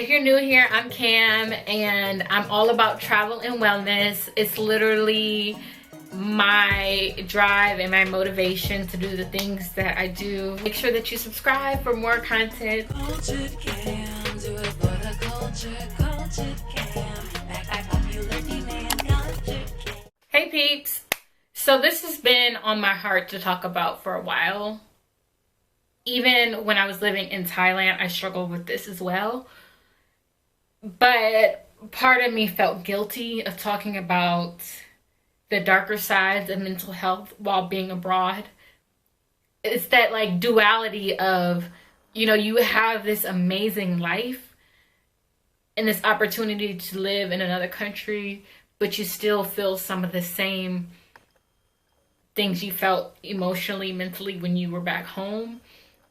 If you're new here, I'm Cam and I'm all about travel and wellness. It's literally my drive and my motivation to do the things that I do. Make sure that you subscribe for more content. Hey peeps! So this has been on my heart to talk about for a while. Even when I was living in Thailand, I struggled with this as well. But part of me felt guilty of talking about the darker sides of mental health while being abroad. It's that like duality of, you know, you have this amazing life and this opportunity to live in another country, but you still feel some of the same things you felt emotionally, mentally when you were back home,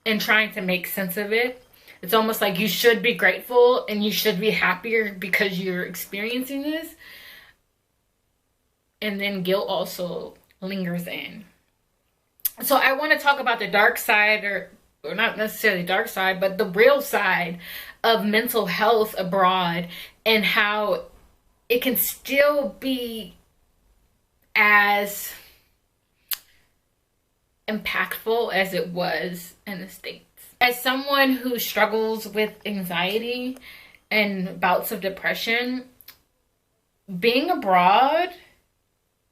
and trying to make sense of it. It's almost like you should be grateful and you should be happier because you're experiencing this. And then guilt also lingers in. So I want to talk about the dark side, or not necessarily dark side, but the real side of mental health abroad and how it can still be as impactful as it was in the States. As someone who struggles with anxiety and bouts of depression, being abroad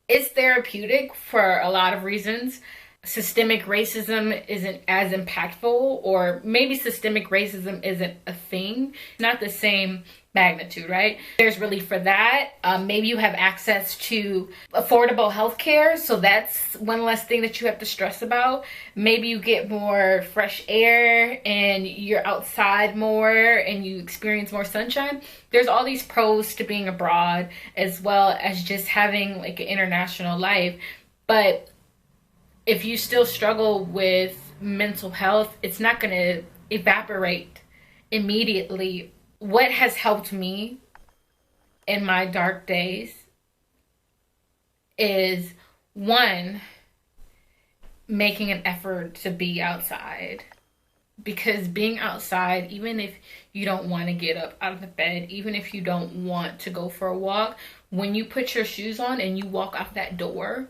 is therapeutic for a lot of reasons. Systemic racism isn't as impactful, or maybe systemic racism isn't a thing. Not the same magnitude, right? There's relief for that. Maybe you have access to affordable healthcare, so that's one less thing that you have to stress about. Maybe you get more fresh air and you're outside more and you experience more sunshine. There's all these pros to being abroad, as well as just having like an international life. But if you still struggle with mental health, it's not going to evaporate immediately. What has helped me in my dark days is, one, making an effort to be outside. Because being outside, even if you don't want to get up out of the bed, even if you don't want to go for a walk, when you put your shoes on and you walk out that door,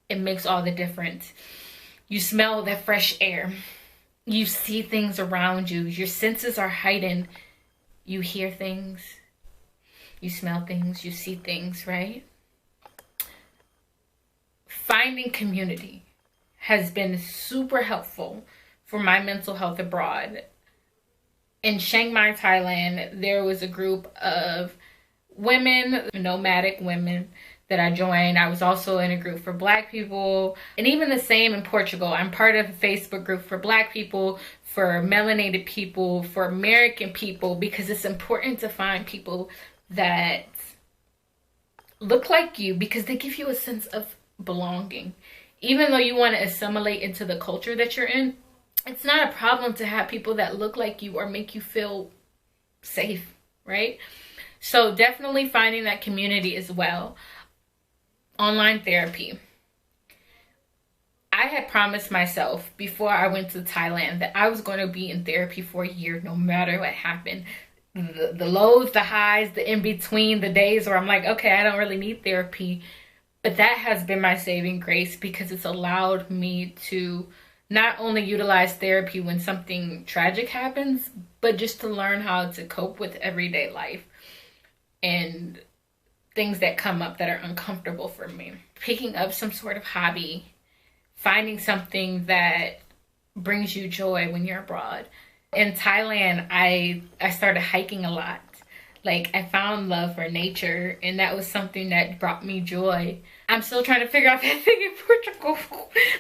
it makes all the difference. You smell the fresh air. You see things around you. Your senses are heightened. You hear things. You smell things. You see things, right? Finding community has been super helpful for my mental health abroad. In Chiang Mai, Thailand, there was a group of women, nomadic women, that I joined. I was also in a group for Black people, and even the same in Portugal. I'm part of a Facebook group for Black people, for melanated people, for American people, because it's important to find people that look like you, because they give you a sense of belonging. Even though you want to assimilate into the culture that you're in, it's not a problem to have people that look like you or make you feel safe, right? So definitely finding that community as well. Online therapy. I had promised myself before I went to Thailand that I was going to be in therapy for a year no matter what happened. The lows, the highs, the in-between, the days where I'm like, okay, I don't really need therapy. But that has been my saving grace, because it's allowed me to not only utilize therapy when something tragic happens, but just to learn how to cope with everyday life and things that come up that are uncomfortable for me. Picking up some sort of hobby, finding something that brings you joy when you're abroad. In Thailand, I started hiking a lot. Like, I found love for nature, and that was something that brought me joy. I'm still trying to figure out that thing in Portugal,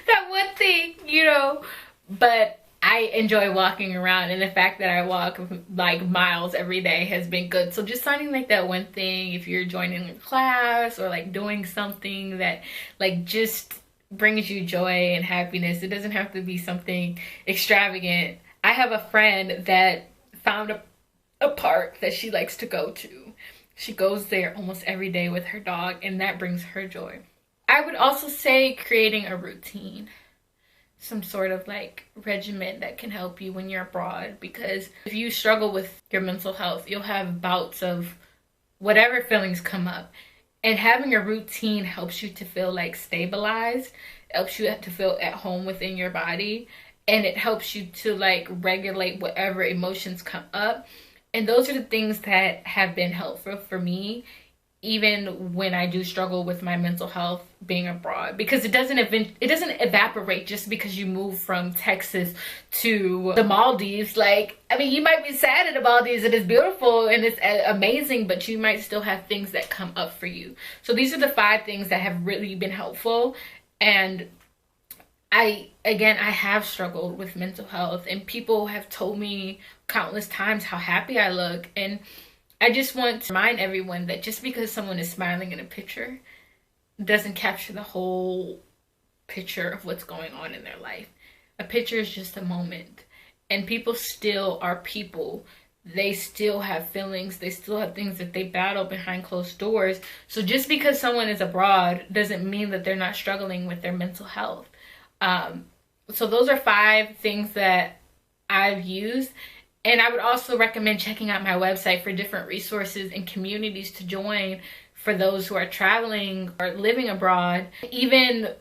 that one thing, you know, but I enjoy walking around, and the fact that I walk like miles every day has been good. So just finding like that one thing, if you're joining a class or like doing something that like just brings you joy and happiness. It doesn't have to be something extravagant. I have a friend that found a park that she likes to go to. She goes there almost every day with her dog, and that brings her joy. I would also say creating a routine. some sort of like regimen that can help you when you're abroad, because if you struggle with your mental health, you'll have bouts of whatever feelings come up. And having a routine helps you to feel like stabilized, helps you to feel at home within your body, and it helps you to like regulate whatever emotions come up. And those are the things that have been helpful for me, even when I do struggle with my mental health being abroad, because it doesn't evaporate just because you move from Texas to the Maldives. Like, I mean, you might be sad at the Maldives and it's beautiful and it's amazing, but you might still have things that come up for you. So these are the 5 things that have really been helpful. And I have struggled with mental health, and people have told me countless times how happy I look. And I just want to remind everyone that just because someone is smiling in a picture doesn't capture the whole picture of what's going on in their life. A picture is just a moment, and people still are people. They still have feelings. They still have things that they battle behind closed doors. So just because someone is abroad doesn't mean that they're not struggling with their mental health. So those are 5 things that I've used. And I would also recommend checking out my website for different resources and communities to join for those who are traveling or living abroad. Even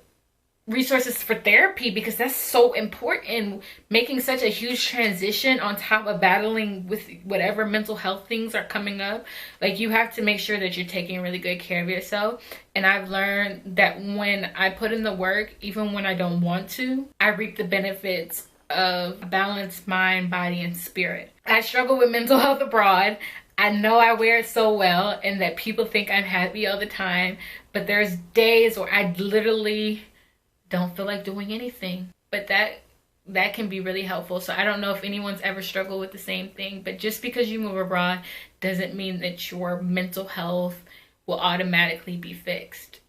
resources for therapy, because that's so important. Making such a huge transition on top of battling with whatever mental health things are coming up. Like, you have to make sure that you're taking really good care of yourself. And I've learned that when I put in the work, even when I don't want to, I reap the benefits of a balanced mind, body, and spirit. I struggle with mental health abroad. I know I wear it so well and that people think I'm happy all the time, but there's days where I literally don't feel like doing anything. But that can be really helpful. So I don't know if anyone's ever struggled with the same thing, but just because you move abroad doesn't mean that your mental health will automatically be fixed.